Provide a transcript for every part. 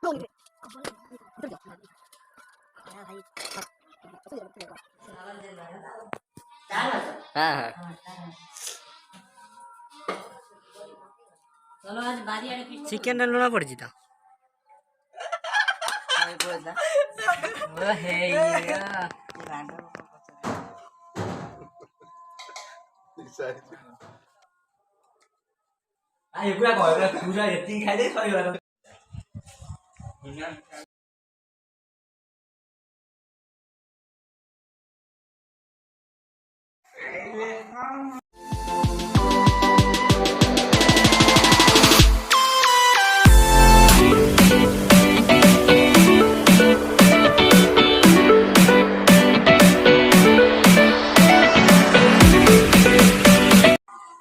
हाँ हाँ चिकेन लुणा पड़ी था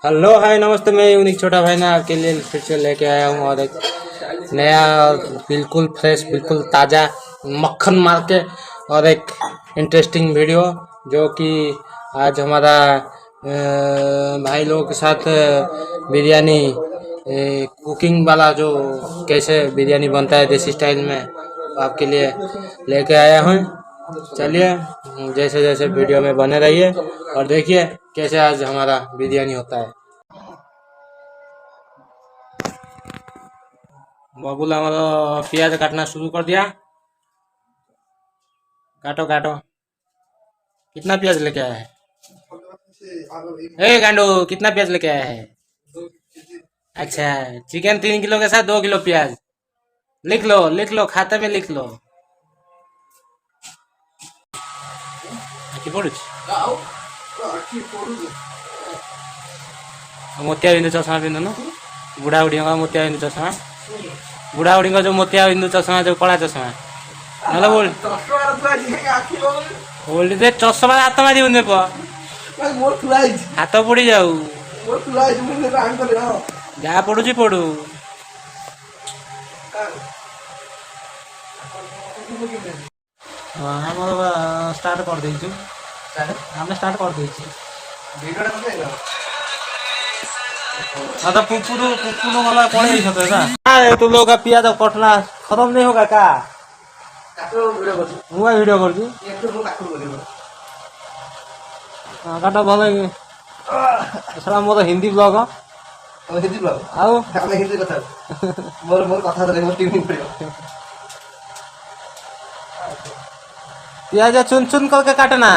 हेलो हाय नमस्ते, मैं यूनिक छोटा भाई ना आपके लिए फिर से लेके आया हूँ और एक नया और बिल्कुल फ्रेश बिल्कुल ताज़ा मक्खन मार के और एक इंटरेस्टिंग वीडियो जो कि आज हमारा भाई लोगों के साथ बिरयानी कुकिंग वाला जो कैसे बिरयानी बनता है देसी स्टाइल में आपके लिए लेके आया हूँ। चलिए जैसे जैसे वीडियो में बने रहिए और देखिए कैसे आज हमारा बिरयानी होता है। बबुल हमारा प्याज काटना शुरू कर दिया। काटो काटो। कितना प्याज लेके आया है? ए गांडू कितना प्याज लेके आया है? अच्छा चिकन 3 किलो के साथ 2 किलो प्याज। लिख लो खाते में लिख लो। मोतिया बिंदु चषमा पिंधु न बुढ़ा बुढ़ी मोतिया बिंदु चषमा बुढ़ा बुढ़ी जो मोतिया बिंदु चषमा जो कला चषमा ना बोल दे चषमा हाथ मारी बुंदे हाथ पड़ी जाऊ जहाँ पड़ू पड़ू स्टार्ट कर देइछु हमने स्टार्ट कर देइछु हाँ तो पुपुनु वाला पड़े ही सकते ना। अरे तुम लोग का प्याज कटना खत्म नहीं होगा का? मुआ वीडियो कर दी काटा भले साला मोर हिंदी ब्लॉग हिंदी ब्लॉग आओ हम हिंदी कथा मोर मोर कथा रे मोर टीम पड़ियो प्याज चुन चुन करके काटना।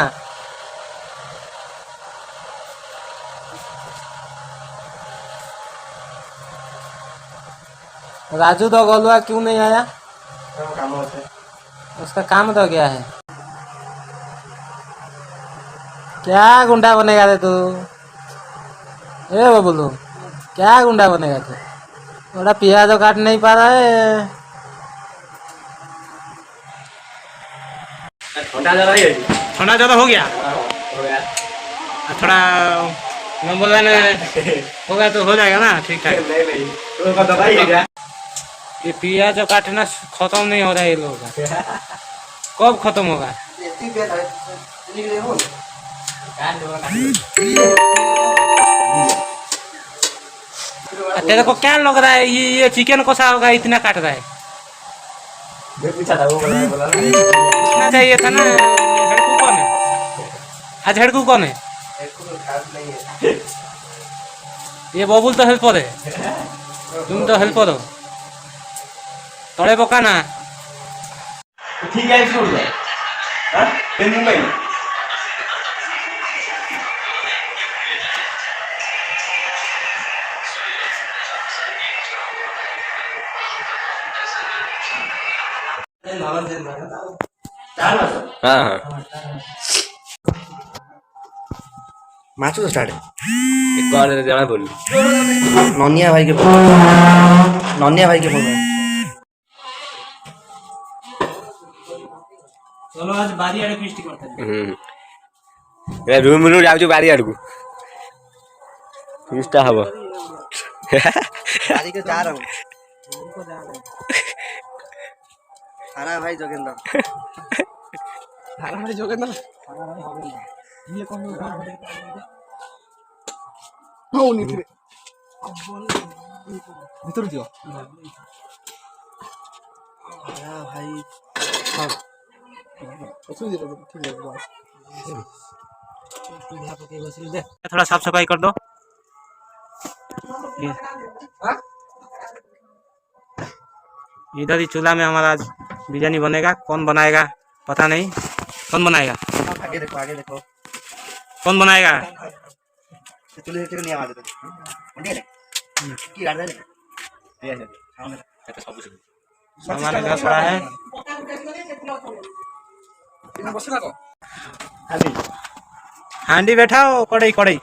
राजू तो गोलुआ क्यों नहीं आया? काम उसका काम तो क्या है? क्या गुंडा बनेगा रे तू? ए बबलू क्या गुंडा बनेगा तू? थोड़ा प्याज काट नहीं पा रहा है। ठंडा ज़्यादा हो गया थोड़ा मैं बोल रहा होगा तो हो जाएगा ना ठीक ठाक। ये प्याज काटना खत्म नहीं हो रहा है ये लोगों का। कब खत्म होगा? तेरे को क्या लग रहा है ये चिकन कसा होगा इतना काट रहा है? पूछा था वो पूछना चाहिए था ना। हेडकू कौन है आज? हेडकू कौन है? ये बबुल तो हेल्पर है तुम तो हेल्पर हो तड़े पका ना ठीक है सुन लो हां मुंबई हाँ हाँ माचो तो स्टार्ट है कौन है जाना बोल नोनिया भाई के बोल चलो आज बारी आड़े फिस्ट करते हैं रूम रू जाऊ बारी आड़ को फिस्टा हबो बारी के जा रहा हूं हारा भाई जोगेंद्र ये कौन हो नहीं रे भीतर दियो भाई हाँ थोड़ा साफ सफाई कर दो ये इधर ही चूल्हा में हमारा आज बिरयानी बनेगा। कौन बनाएगा पता नहीं। कौन बनाएगा? आगे देखो कौन बनाएगा? चुले से नहीं आवाज दे की गाड़ दे ये है सामान इधर पड़ा है। हांडी बैठाओ कड़ई कड़ई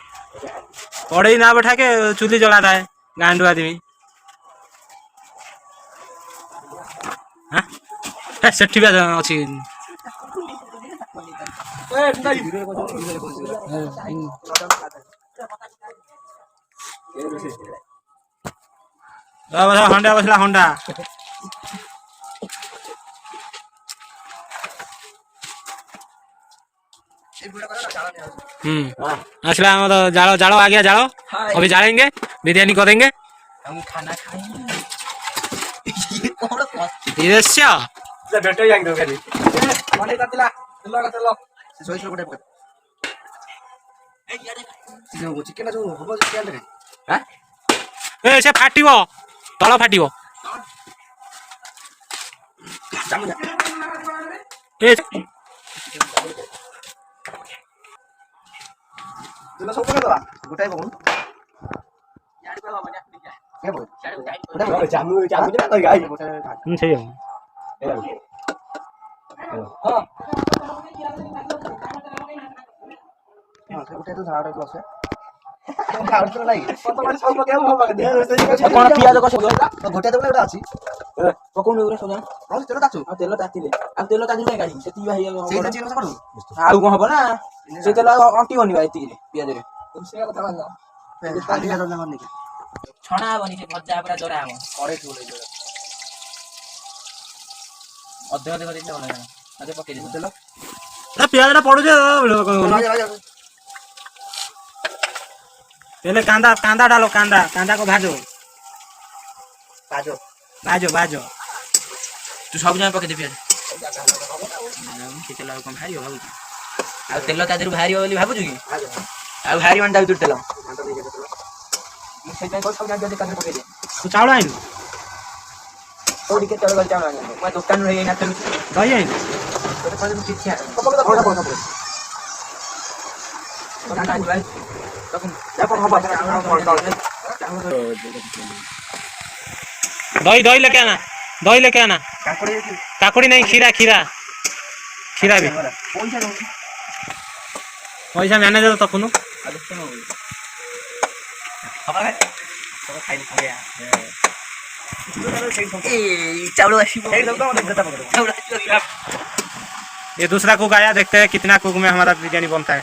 कड़ई ना बैठा के चूल्ही जलाता है गांडू आदमी। हाँ सेठी भी अच्छी हंडा बसला हंडा असला मतलब जाड़ो जाड़ो आ गया जाड़ो। अभी जाड़ेंगे बिरयानी करेंगे हम खाना खाएंगे धीरे से बेटे यांग दो खाली माने तातिला तेल सोई सोई कोटे पकड़ ए यार सिनो चिकन जो होबो चिकन रे हां ए से फाटिबो तळ फाटिबो ए तेल सब पकड़ दवा गोटाई बगुन यार पे बाबा क्या बोल गोटा जामु जामु ना तो गाई सही है हां हां गोटा तो झाड़ क्लास है झाड़ तो नहीं पता माने सब क्या हो बाग दे कोन पियाज को सब गोटा तो एटा अछि पकोन उरे सोना हां तेल ताचु आ तेल तातिले आ तेल ताति नहीं गाड़ी सेती भाई से तो चीज करू आ को हबो ना से तेल अंटी बनी भाई एती पियाज रे से कथा बांधा खाली तेल ना बनी छणा बनी से भजा पूरा जरा हम करे झोले जरा अधे अधे कर देले होला अधे पके दे तेल ना प्याज ना पड़ो जे पहले कांदा कांदा डालो कांदा कांदा को भाजो भाजो भाजो भाजो तू सब जगह पके दे प्याज तेल कम भारी हो भाबू आ तेल ता देरु भारी हो बोली भाबू की आ भारी मन दाउ तेल से को सब जगह दे कांदा पके दे तू चावल आइन थोड़ी के तेल गल चावल मैं दुकान रे ना तेल दही आइन तो पर ठीक है पकड़ पकड़ पकड़ कांदा भाई तब जा पर हम दही दही लेके आना दही लेके आना काकुड़ी नहीं खीरा खीरा खीरा भी पैसा मैंने दे तो कुनु ये दूसरा कुक आया देखते हैं कितना कुक में हमारा बिरयानी बनता है।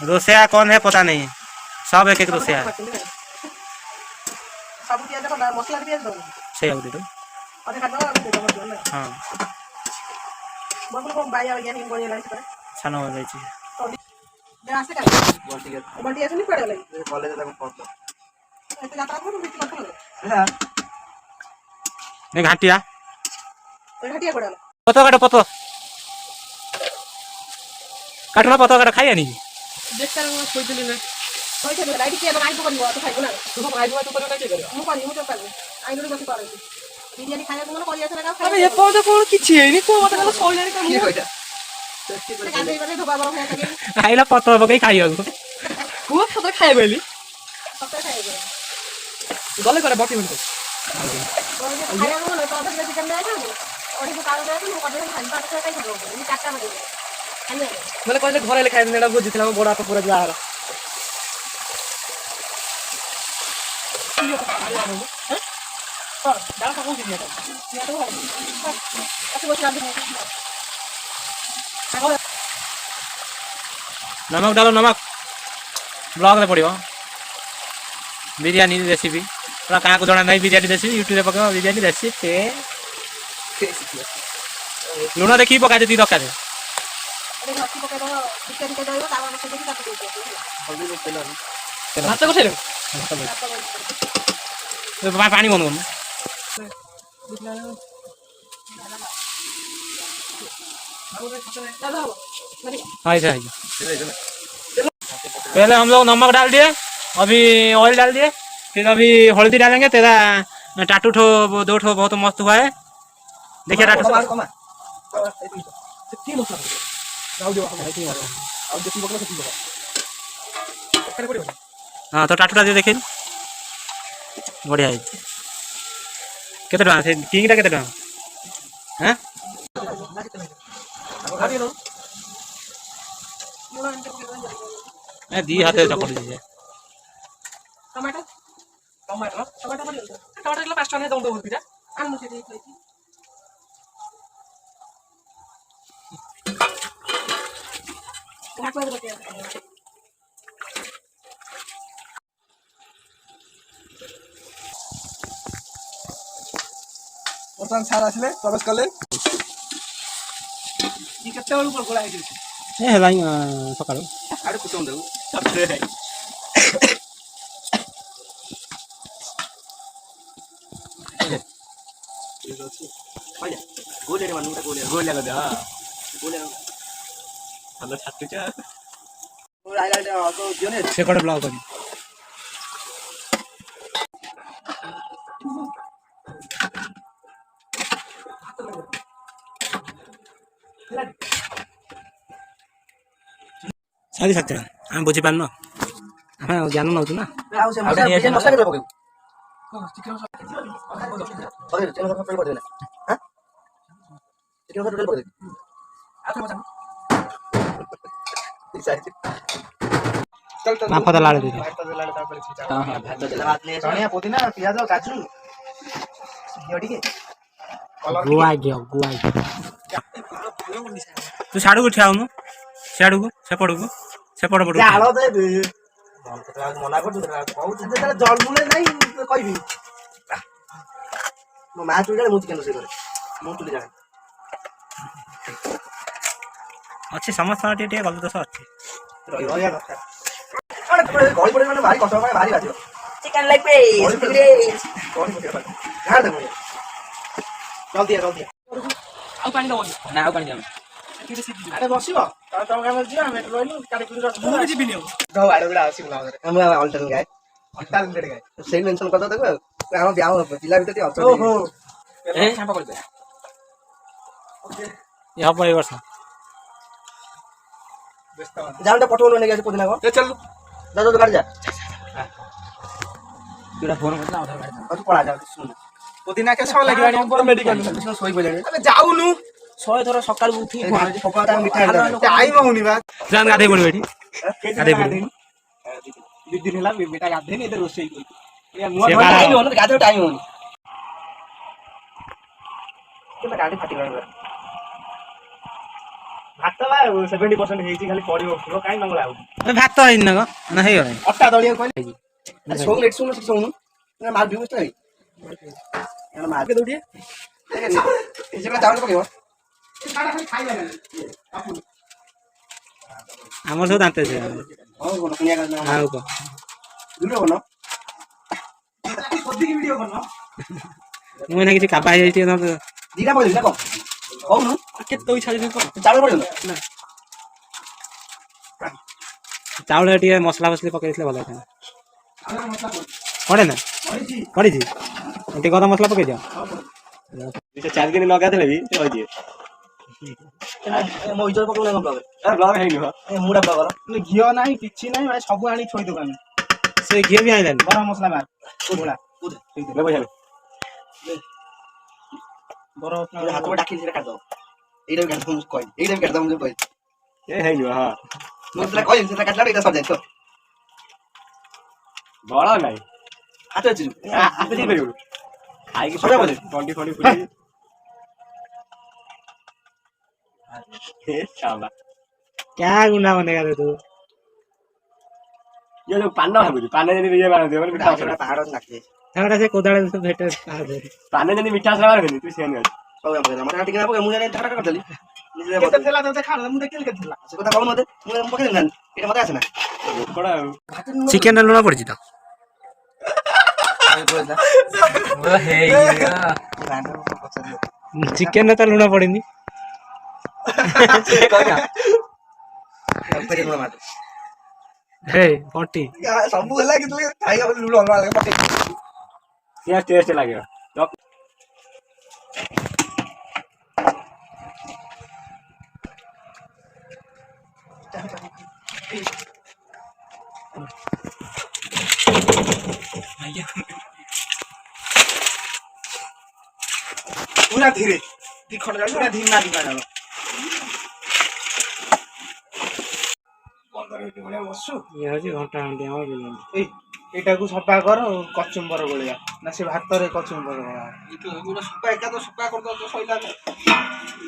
रोसिया कौन है पता नहीं सब एक एक रोसिया है सही है दे हाँ छानो हो जाइए नहीं घाटिया पतो काटो पतो काटना पतो काटो खाइए नहीं देखता हूं कोई दिल में कोई चलो लाइट के आई तो करबो तो खाइबो ना तू खाइबो तो करो काई करियो मु पानी मु तो पानी आई नो बस पारे बिरयानी खाया कोन करिया छरा का अबे ये पौडा कोन किछि हेनी को मत कला सोइलानी का की कइता गादे बने धोबा बरो खाया के खाइला पतो बकै खाइयो को पतो खाइबेली पतो खाइबे गले करे बटी बटी खाया कोन तो अदर चिकन दे था और ये काल दे तो मु कदे खाइ पाट खाइ खाइबो ये चाटा बजे मैंने कहले घर ले खाइ नेडा बुझी थला बड़ा तो पूरा जा रहा नमक डालो नमक ब्लॉग में पड़ो बिरयानी रेसिपी पूरा कहाँ को जना नहीं बिरयानी रेसिपी यूट्यूब पक बिरयानी रेसिपी लुण देखी पका जी दरकार पानी बंद कर ऐसा है। पहले हम लोग नमक डाल दिए, अभी ऑयल डाल दिए, फिर अभी हल्दी डालेंगे। तेरा टाटू ठो 2 ठो बहुत मस्त हुआ है। देखिए टाटू। हाँ तो टाटूटा दिए देखिए, बढ़िया है। केते टका से किंगटा केते टका? हैं ए दी हाथे चपड़ दीजिए। टमाटर टमाटर टमाटर पड़ी टमाटर किलो 5 टका दउँ दउँ पिटा आन्नु चाहिँ त्यही ବର୍ତ୍ତମାନ ସାର୍ ଆସିଲେ ପ୍ରବେଶ କଲେ। कि केते बेलु पर गोला हेछि ए हेला सकाळु ଆଡେ କୁଟୁମ ଦେବୁ गोले मानु गोले गोले लगा दे हां गोले हल्ला छाती चा और आइलाइट तो जोने से कोड ब्लॉक करी। सारी सकते हम बुझी पान न हम ज्ञान नउछु ना आउ से मसला के पके अरे चलो सब पड़ देना हां चिकन सब टोटल पड़ दे आखिर मचा चल चल माफा लाड़ दे। हां हां भात देला बात ने धनिया पुदीना प्याज काजू यो ठीक है गुआ गयो गुआ। तू साडू को ठियाउनु, साडू को से पड़ पड़ आलो दे दे मना कर दे कहू जे जल मुले नहीं कहबी मो मा चुले मु चिकन से करे मु चुले जाने अच्छे समस्त टे गलत दोष अच्छे रहिया दरकार अरे गई पड़े माने भारी कष्ट माने भारी बाजियो चिकन लाइक पे कौन पके गाड़ दे मुझे जल्दी आउ पानी दउ ना आउ पानी अरे बसिबो तम काम जिया हम रोइनु काटे कुली रस मु भी जिबिनी हो दो आडो बिला आसी बुला हम अल्टरनेट गाय अल्टरनेट गाय सेल मेंशन कर दो देखो हम ब्याह जिला भीतर अच्छा ओहो ए छापा कर दे यहाँ पर वर्ष जान तो पटोल ने गए पुदीना को ए चल दादा तो काट जा तुरा फोन करला आधार कार्ड और तू पड़ा जा सुन पुदीना के सौ लागिवानी हम मेडिकल इसमें सोई बोले अबे जाउनु 100 थोड़ा सकाळ उठी पपाटा मिठा टाइम होनी बात जान गाधे बोल बेटी गाधे बोल दी दिन हला बेटा गाधे नहीं इधर रोसई कोई ये से बारा टाइम होने गाधे टाइम होने के गाड़ी फाटी गयो भात बा 70% हेछि खाली पडियो उठो काई मंगला हो भात तो इन न ना हे गयो अट्टा दलियो कहले सोंग लेट सुन सुन मार भी मस्त है यार मार के दौड़िए इसे का चावल पकेबो खाना खाली खाई लेना हमर सब दांते से हां कोन कुनिया का हां को वीडियो बनो खुद की वीडियो बनो मु ना किछि काबा हे ना दीदा पके ना को कौन के तो इच्छा जे चावल पड़े ना चावल टिके मसला मसली पके दिले भलो था पड़े ना पड़ी थी टे गरम मसला पके दियो 4 दिन लगा देले भी हो जे मो इजर पकड़ ना ब्लॉग ए ब्लॉग हेनी हो ए मुडा ब्लॉग घियो नाही किछि नाही भाई सब आनी छोई दुकान से घी भी आइलन गरम मसला मार कोला ले बजा बरो हाथ में डाकिल से काट दो एटा भी काट दो मुझे कोई एटा भी काट दो मुझे कोई ए हेनी हां मुझे कोई से काट ला एटा सब जाए तो बड़ा नाही हाथ जी हाथ जी बेरु आई की सजा बोले 20 फुटी ए शाला क्या गुना बनेगा रे तू ये जो पान है बुझी पान जनी ये मार दे मतलब मिठा थोड़ा पहाड़ नाचे हमरा से कोदाळे से भेटे पान जनी मिठा से मार तू सेन सब हम हमरा टिके ना पके मुझे नहीं ठटा कर देली निजे केते थेला तो खा मु देखिल के थेला से কথা कहू मते मुझे पके ना एटा मते आसे ना बड़ा चिकन लुना पड़छि त ଚିକେନ ତ ଲୁଣ ପଡିନି। ହେ ପଟି ସବୁ ହେଲା କିନ୍ତୁ ଖାଇବା ଲୁଣ ଅଲଗା ଲାଗେ ମତେ। ସିଆ ଟେଷ୍ଟ ଲାଗିବ। पूरा धीरे खंड पूरा धीमा धीमा डालो। 15 ମିନିଟ୍ ଭଳିଆ ବସୁ। ଇଏ ହଉଛି ଘଣ୍ଟା ଘଣ୍ଟି ଆମର ବିରିୟାନୀ। ଏଇଟାକୁ ସଫା କର କଚୁମ୍ବର ଭଳିଆ ନା ସେ ଭାତରେ କଚୁମ୍ବର ଭଳିଆ ସଫା ଏକା ତ ସଫା କରିଦବ ସଇଲା।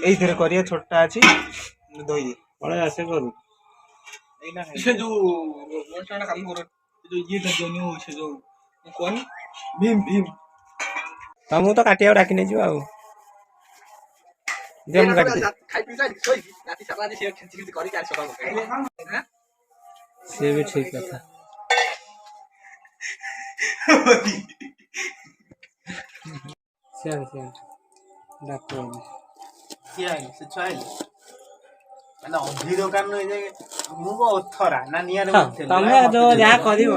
ଏଇଥିରେ କରିବା ଛୋଟା ଅଛି ଧୋଇ ପଳେଇ ଆସେ କରୁ। ଏଇନା ସେ ଯୋଉ କାମ କର ଯୋଉ ଇଏଟା ଜନି ସେ ଯୋଉ କଣ ଭୀମ ଭୀମ ତମକୁ ତ କାଟିବାକୁ ଡାକି ନେଇଯିବ ଆଉ। ଯେ ମୁଁ କାଟି ଖାଇ ପିଇ ଯାଇ ଶୋଇକି ରାତି ସାରା ସେ ଖେଚି ଖେଚି କରି କାଲି ସକାଳ ସିଏ ବି ଠିକ କଥା। ସିଆଡେ ଡାକ କିଏ ଆଇଲେ ସେ ଛୁଆ ଆଇଲେ ମାନେ ଅଧି ଦୋକାନ ନୁହେଁ ଯେ ମୁଁ ଅଥରା ନା ନିଆରେ ତମେ ଯୋଉ ଯାହା କରିବ।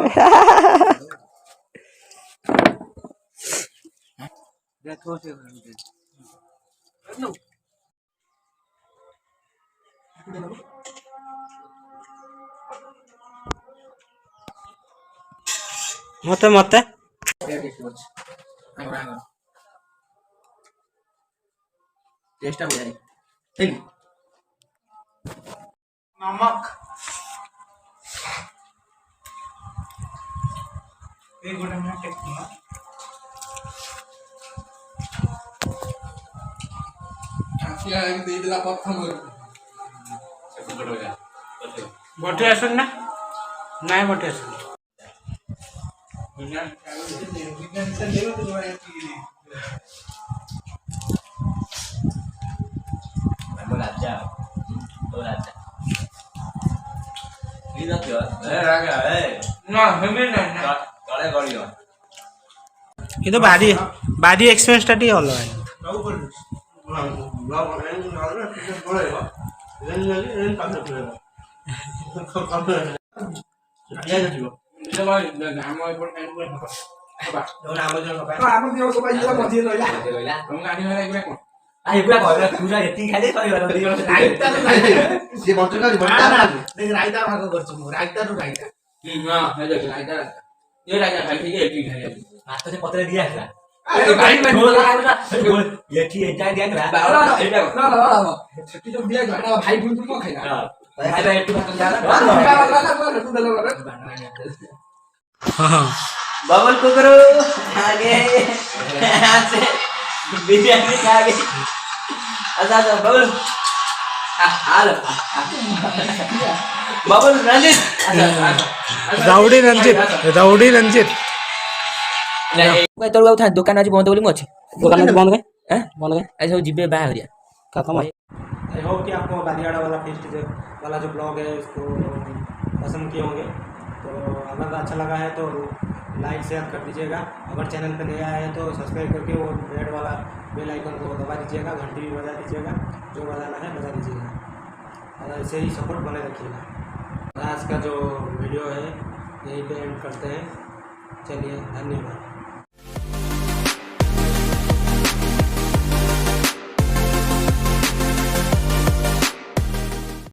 ମତେ टेस्ट हो जाएगी ठीक नमक एक गोटा में टेस्ट ना आसिया एक दे दिला प्रथम से गुड हो जा बटे आसन ना नहीं बटे आसन राजा ये ना क्या राजा ना हमें ना तळे गळियो ये तो बारी एक्सपीरियंस टा ठीक हलो है पूरा एती खाली सही राइता से बंचका राइता भाग करछु राइता नु राइता ना हे देख राइता ये राइता खाई ठीक है एती खाई हाथ से पत्रे दिया था अरे भाई में ढोल लगा ये ठीक है दिया ना छुट्टी जो दिया घटा भाई भूल को खाइला भाई भाई एती भाग जा बबल को करो आगे यहां से बिरयानी खा गई अच्छा बबल हालो बबल रंजित राउडी रंजित कोई तोर था दुकान आज बंद बोली मछी दुकान बंद गए हैं बंद गए आज सब जिबे बाहरिया खत्म है। आई होप कि आपको बालियाड़ा वाला फेस्ट वाला जो ब्लॉग है उसको पसंद किए होंगे। तो अगर अच्छा लगा है तो लाइक शेयर कर दीजिएगा। अगर चैनल पर नया है तो सब्सक्राइब करके वो रेड वाला बेल आइकन को दबा दीजिएगा, घंटी भी बजा दीजिएगा, जो बजाना है बजा दीजिएगा और ऐसे ही सपोर्ट बने रखिएगा। आज का जो वीडियो है यहीं पे एंड करते हैं। चलिए धन्यवाद।